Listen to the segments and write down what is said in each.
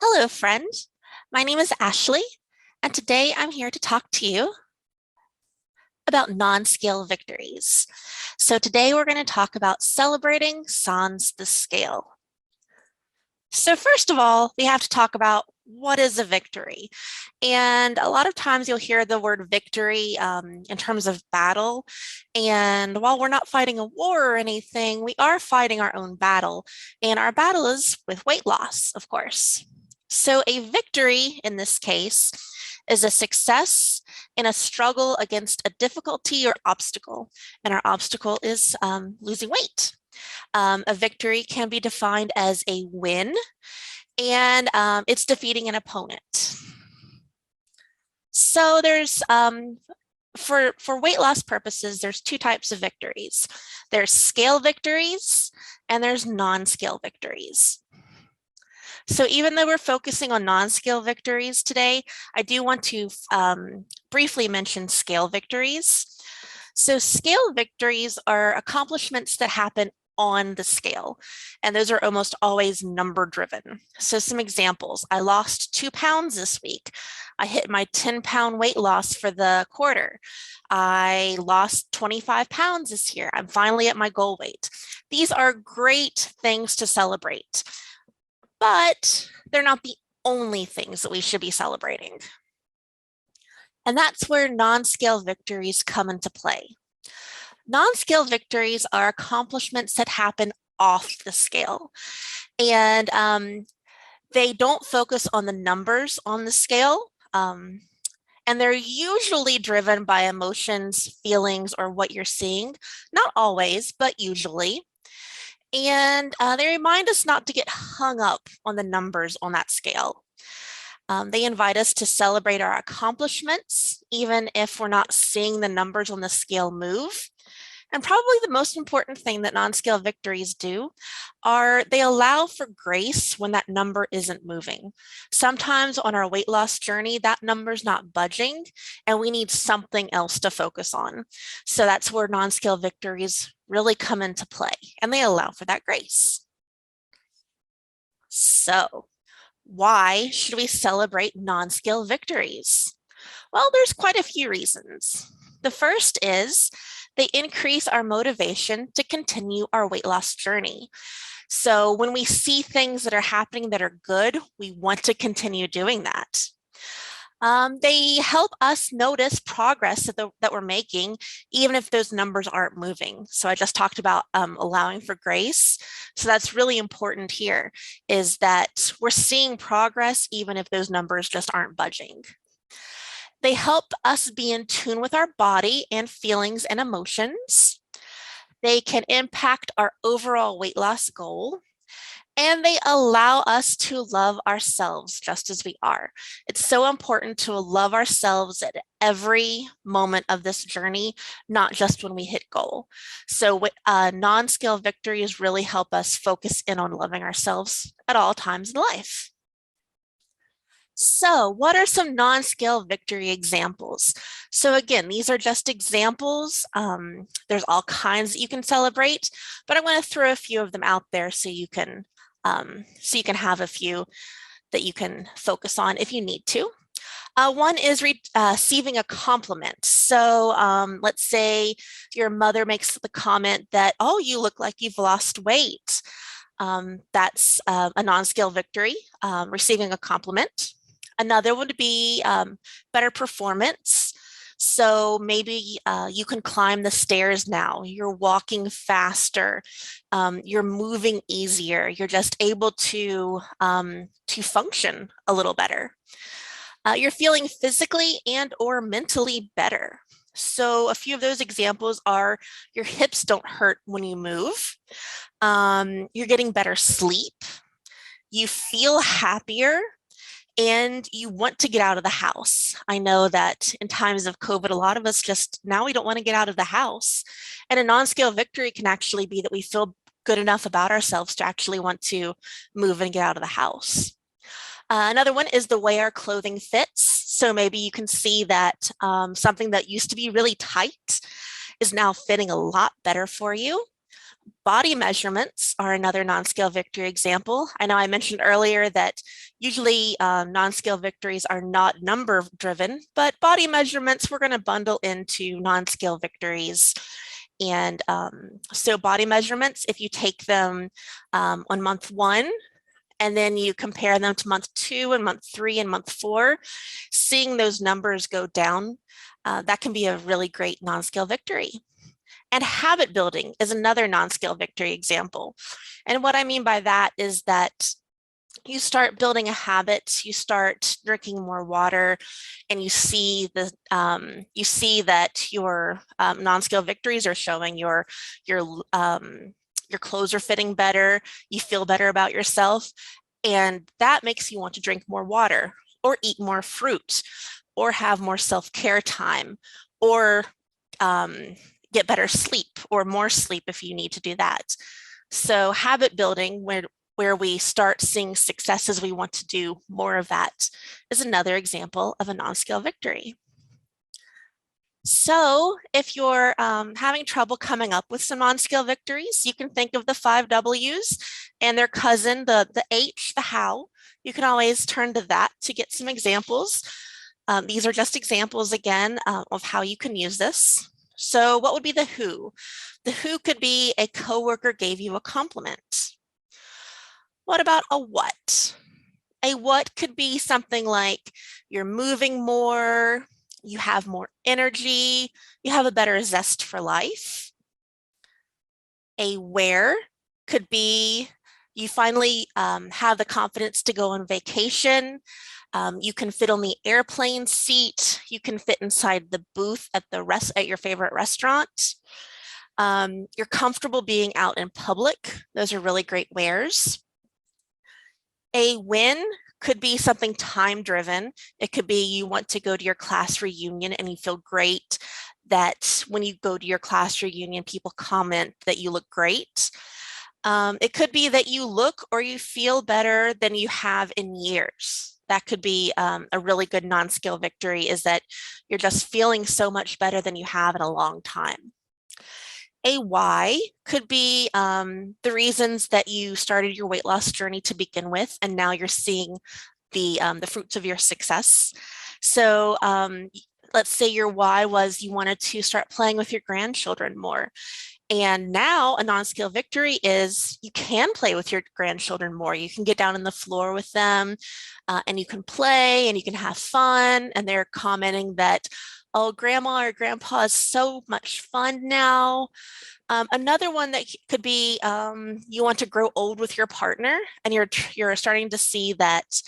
Hello, friend. My name is Ashley, and today I'm here to talk to you about non-scale victories. So today we're going to talk about celebrating sans the scale. So first of all, we have to talk about what is a victory. And a lot of times you'll hear the word victory in terms of battle. And while we're not fighting a war or anything, we are fighting our own battle. And our battle is with weight loss, of course. So a victory in this case is a success in a struggle against a difficulty or obstacle. And our obstacle is losing weight. A victory can be defined as a win, and it's defeating an opponent. So for weight loss purposes, there's two types of victories. There's scale victories and there's non-scale victories. So even though we're focusing on non-scale victories today, I do want to briefly mention scale victories. So scale victories are accomplishments that happen on the scale, and those are almost always number driven. So some examples: I lost 2 pounds this week. I hit my 10-pound weight loss for the quarter. I lost 25 pounds this year. I'm finally at my goal weight. These are great things to celebrate, but they're not the only things that we should be celebrating. And that's where non-scale victories come into play. Non-scale victories are accomplishments that happen off the scale. And they don't focus on the numbers on the scale. And they're usually driven by emotions, feelings, or what you're seeing. Not always, but usually. And they remind us not to get hung up on the numbers on that scale. They invite us to celebrate our accomplishments, even if we're not seeing the numbers on the scale move. And probably the most important thing that non-scale victories do are they allow for grace when that number isn't moving. Sometimes on our weight loss journey, that number's not budging and we need something else to focus on. So that's where non-scale victories really come into play, and they allow for that grace. So why should we celebrate non-scale victories? Well, there's quite a few reasons. The first is they increase our motivation to continue our weight loss journey. So when we see things that are happening that are good, we want to continue doing that. They help us notice progress that we're making, even if those numbers aren't moving. So I just talked about allowing for grace. So that's really important here, is that we're seeing progress even if those numbers just aren't budging. They help us be in tune with our body and feelings and emotions. They can impact our overall weight loss goal. And they allow us to love ourselves just as we are. It's so important to love ourselves at every moment of this journey, not just when we hit goal. So non-scale victories really help us focus in on loving ourselves at all times in life. So what are some non-scale victory examples? So again, these are just examples. There's all kinds that you can celebrate, but I want to throw a few of them out there so you can have a few that you can focus on if you need to. One is receiving a compliment. So let's say your mother makes the comment that, oh, you look like you've lost weight. That's a non-scale victory, receiving a compliment. Another would be better performance. So maybe you can climb the stairs now. You're walking faster. You're moving easier. You're just able to function a little better. You're feeling physically and or mentally better. So a few of those examples are your hips don't hurt when you move. You're getting better sleep. You feel happier. And you want to get out of the house. I know that in times of COVID, a lot of us just now we don't want to get out of the house. And a non-scale victory can actually be that we feel good enough about ourselves to actually want to move and get out of the house. Another one is the way our clothing fits. So maybe you can see that something that used to be really tight is now fitting a lot better for you. Body measurements are another non-scale victory example. I know I mentioned earlier that usually non-scale victories are not number driven, but body measurements we're going to bundle into non-scale victories. And so body measurements, if you take them on month 1, and then you compare them to month 2 and month 3 and month 4, seeing those numbers go down, that can be a really great non-scale victory. And habit building is another non-scale victory example. And what I mean by that is that you start building a habit, you start drinking more water, and you see that your non-scale victories are showing your clothes are fitting better, you feel better about yourself, and that makes you want to drink more water or eat more fruit or have more self-care time or get better sleep or more sleep if you need to do that. So habit building, where we start seeing successes, we want to do more of that, is another example of a non-scale victory. So if you're having trouble coming up with some non-scale victories, you can think of the 5 W's and their cousin, the H, the how. You can always turn to that to get some examples. These are just examples, again, of how you can use this. So what would be the who? The who could be a coworker gave you a compliment. What about a what? A what could be something like you're moving more, you have more energy, you have a better zest for life. A where could be you finally have the confidence to go on vacation. You can fit on the airplane seat. You can fit inside the booth at your favorite restaurant. You're comfortable being out in public. Those are really great wheres. A win could be something time driven. It could be you want to go to your class reunion and you feel great that when you go to your class reunion, people comment that you look great. It could be that you look or you feel better than you have in years. That could be a really good non-scale victory, is that you're just feeling so much better than you have in a long time. A why could be the reasons that you started your weight loss journey to begin with, and now you're seeing the fruits of your success. So let's say your why was you wanted to start playing with your grandchildren more. And now a non-scale victory is you can play with your grandchildren more. You can get down on the floor with them and you can play and you can have fun. And they're commenting that, oh, grandma or grandpa is so much fun now. Another one that could be you want to grow old with your partner and you're starting to see that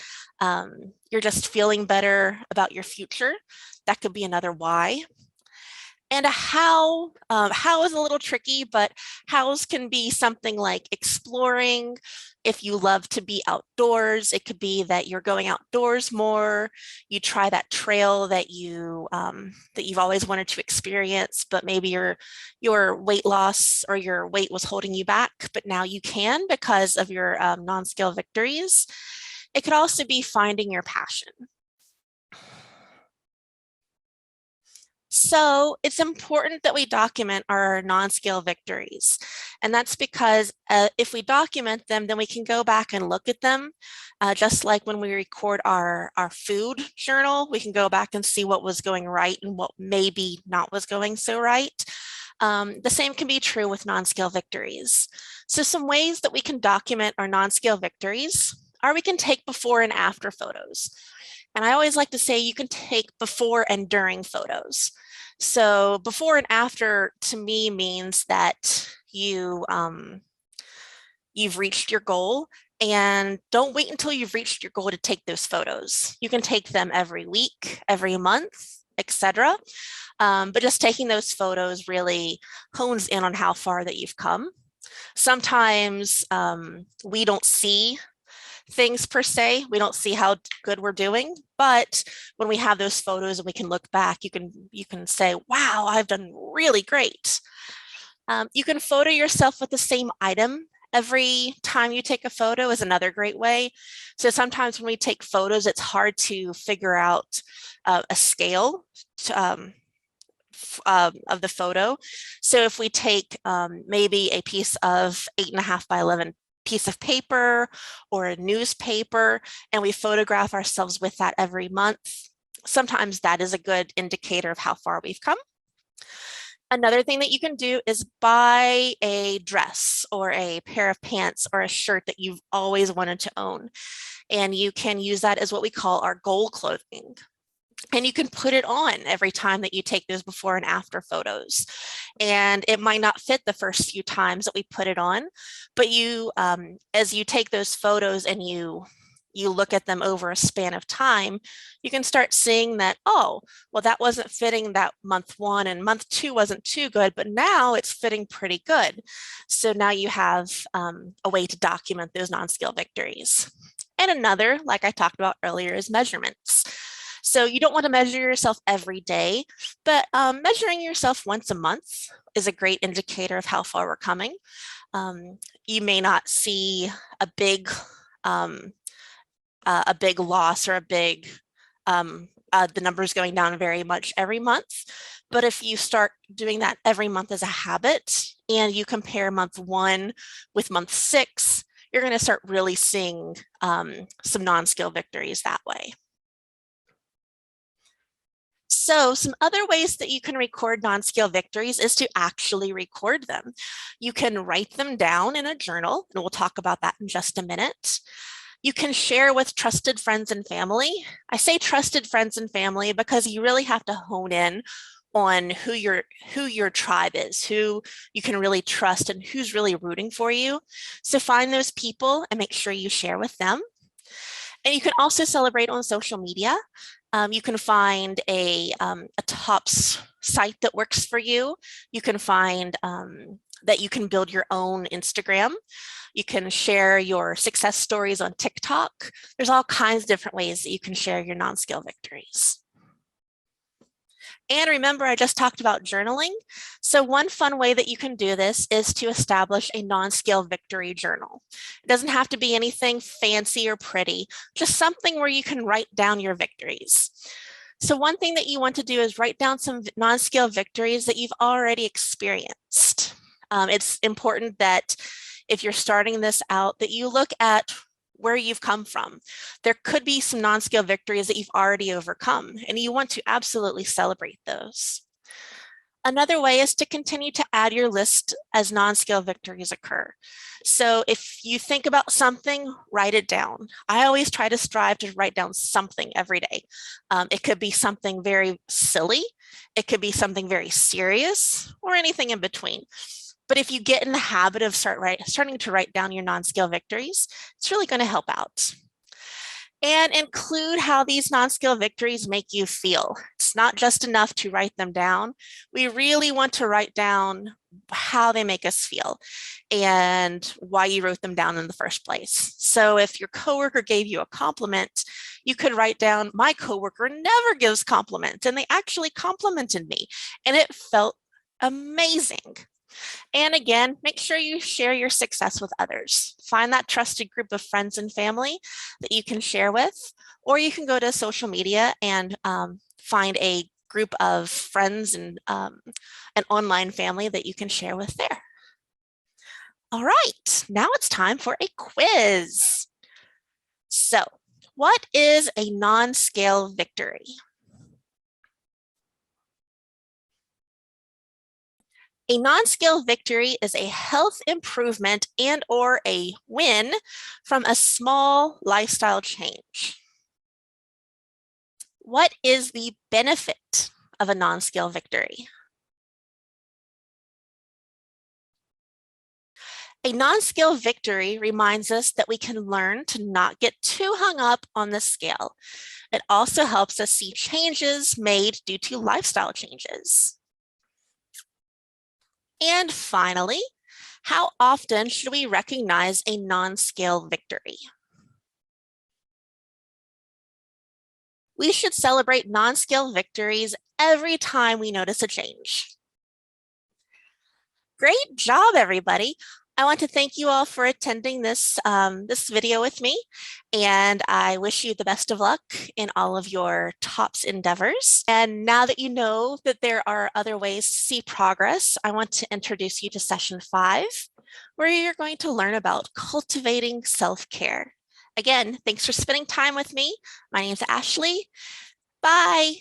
you're just feeling better about your future. That could be another why. And a how is a little tricky, but hows can be something like exploring. If you love to be outdoors, it could be that you're going outdoors more. You try that trail that you've always wanted to experience, but maybe your weight loss or your weight was holding you back, but now you can because of your non-scale victories. It could also be finding your passion. So it's important that we document our non-scale victories. And that's because if we document them, then we can go back and look at them. Just like when we record our food journal, we can go back and see what was going right and what maybe not was going so right. The same can be true with non-scale victories. So some ways that we can document our non-scale victories are we can take before and after photos. And I always like to say you can take before and during photos. So before and after to me means that you've reached your goal, and don't wait until you've reached your goal to take those photos. You can take them every week, every month, etc. But just taking those photos really hones in on how far that you've come. Sometimes we don't see things per se. We don't see how good we're doing, but when we have those photos and we can look back, you can say, wow, I've done really great. You can photo yourself with the same item every time you take a photo is another great way. So sometimes when we take photos, it's hard to figure out a scale of the photo. So if we take maybe a piece of 8.5 by 11 piece of paper or a newspaper, and we photograph ourselves with that every month, sometimes that is a good indicator of how far we've come. Another thing that you can do is buy a dress or a pair of pants or a shirt that you've always wanted to own. And you can use that as what we call our goal clothing. And you can put it on every time that you take those before and after photos. And it might not fit the first few times that we put it on, but you, as you take those photos and you look at them over a span of time, you can start seeing that, oh, well, that wasn't fitting that month 1 and month 2 wasn't too good, but now it's fitting pretty good. So now you have a way to document those non-scale victories. And another, like I talked about earlier, is measurements. So you don't want to measure yourself every day, but measuring yourself once a month is a great indicator of how far we're coming. You may not see a big loss or the numbers going down very much every month. But if you start doing that every month as a habit and you compare month 1 with month 6, you're going to start really seeing some non-scale victories that way. So some other ways that you can record non-scale victories is to actually record them. You can write them down in a journal, and we'll talk about that in just a minute. You can share with trusted friends and family. I say trusted friends and family because you really have to hone in on who your tribe is, who you can really trust and who's really rooting for you. So find those people and make sure you share with them. And you can also celebrate on social media. You can find a tops site that works for you. You can find that you can build your own Instagram. You can share your success stories on TikTok. There's all kinds of different ways that you can share your non-scale victories. And remember, I just talked about journaling. So one fun way that you can do this is to establish a non-scale victory journal. It doesn't have to be anything fancy or pretty, just something where you can write down your victories. So one thing that you want to do is write down some non-scale victories that you've already experienced. It's important that if you're starting this out, that you look at where you've come from. There could be some non-scale victories that you've already overcome, and you want to absolutely celebrate those. Another way is to continue to add your list as non-scale victories occur. So if you think about something, write it down. I always try to strive to write down something every day. It could be something very silly. It could be something very serious or anything in between. But if you get in the habit of starting to write down your non-scale victories, it's really going to help out. And include how these non-scale victories make you feel. It's not just enough to write them down. We really want to write down how they make us feel and why you wrote them down in the first place. So if your coworker gave you a compliment, you could write down, my coworker never gives compliments, and they actually complimented me, and it felt amazing. And again, make sure you share your success with others. Find that trusted group of friends and family that you can share with, or you can go to social media and find a group of friends and an online family that you can share with there. All right, now it's time for a quiz. So, what is a non-scale victory? A non-scale victory is a health improvement and/or a win from a small lifestyle change. What is the benefit of a non-scale victory? A non-scale victory reminds us that we can learn to not get too hung up on the scale. It also helps us see changes made due to lifestyle changes. And finally, how often should we recognize a non-scale victory? We should celebrate non-scale victories every time we notice a change. Great job, everybody. I want to thank you all for attending this video with me, and I wish you the best of luck in all of your TOPS endeavors. And now that you know that there are other ways to see progress, I want to introduce you to session 5, where you're going to learn about cultivating self-care. Again, thanks for spending time with me. My name is Ashley. Bye.